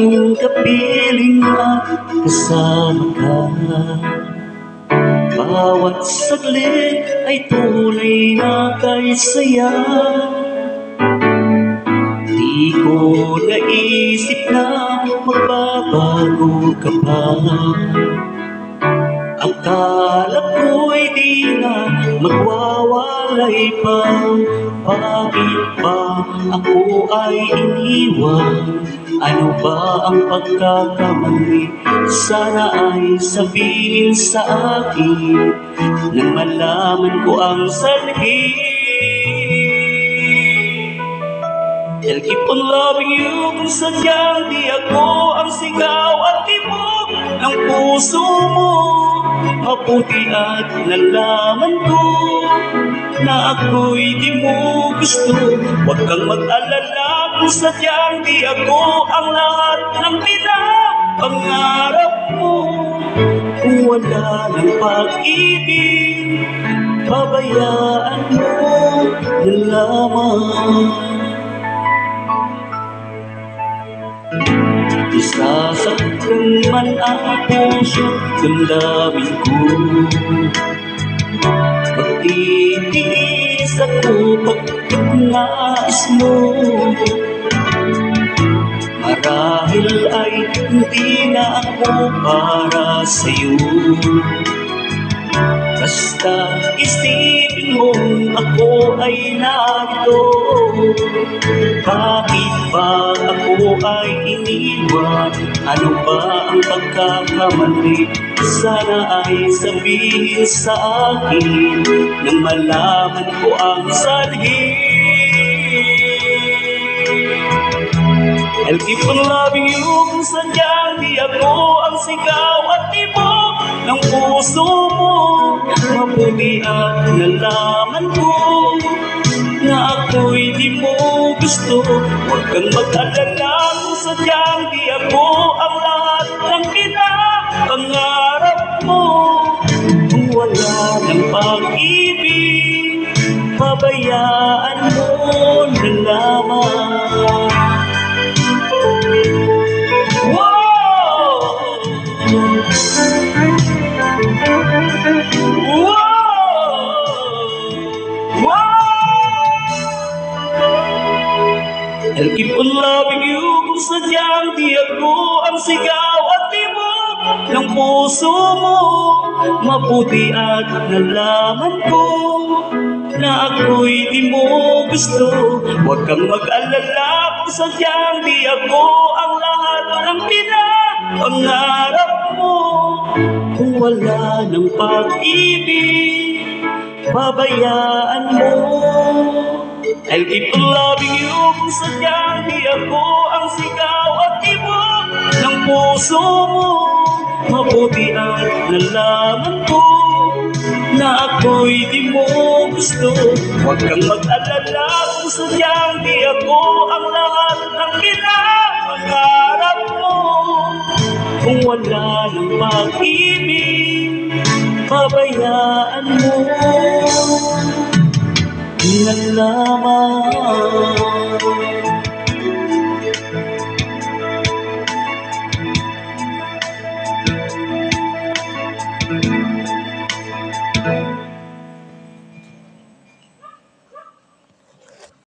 aking kapiling at kasama ka. Bawat saglit ay tunay na kay saya. Di ko naisip na magbabago ka pa. Akala ko'y di na magwawalay pa. Bakit ba ako ay iniwan? Ano ba ang pagkakamali? Sana ay sabihin sa akin nang malaman ko ang sanhi. I'll keep on loving you kung sadyang di ako ang sigaw at tibok ng puso mo. Mabuti at nalaman ko na ako'y di mo gusto. Huwag kang mag-alala kung sadyang di ako ang lahat ng pinapangarap mo. Kung wala ng pag-ibig, pabayaan mo na lamang. Isasaktan man ang puso, damdamin ko. Magtitiis ako pagkat nais mo. Marahil ay hindi na ako para sa'yo. Basta isipin mo ako ay narito. Bakit ba ako ay iniwan? Ano ba ang pagkakamali? Sana ay sabihin sa akin nang malaman ko ang sanhi. I'll keep on loving you kung sadyang di ako ang sigaw at tibok ng puso mo. Mabuti at nalaman ko na ako'y di mo gusto. Huwag kang mag-alala kung sadyang di ako ang lahat ng pinapangarap mo. Kung wala ng pag-ibig, pabayaan mo na lamang. I'll keep on loving you kung sadyang di ako ang sigaw at tibok ng puso mo. Mabuti at nalaman ko na ako'y di mo gusto. Huwag kang mag-alala kung sadyang di ako ang lahat ng pinapangarap mo. Kung wala ng pag-ibig, pabayaan mo. I'll keep on loving you kung sadyang di ako ang sigaw at tibok ng puso mo. Mabuti at nalaman ko na ako'y di mo gusto. Huwag kang mag-alala kung sadyang di ako ang lahat ng pinapangarap mo. Kung wala ng pag-ibig, pabayaan mo na lamang.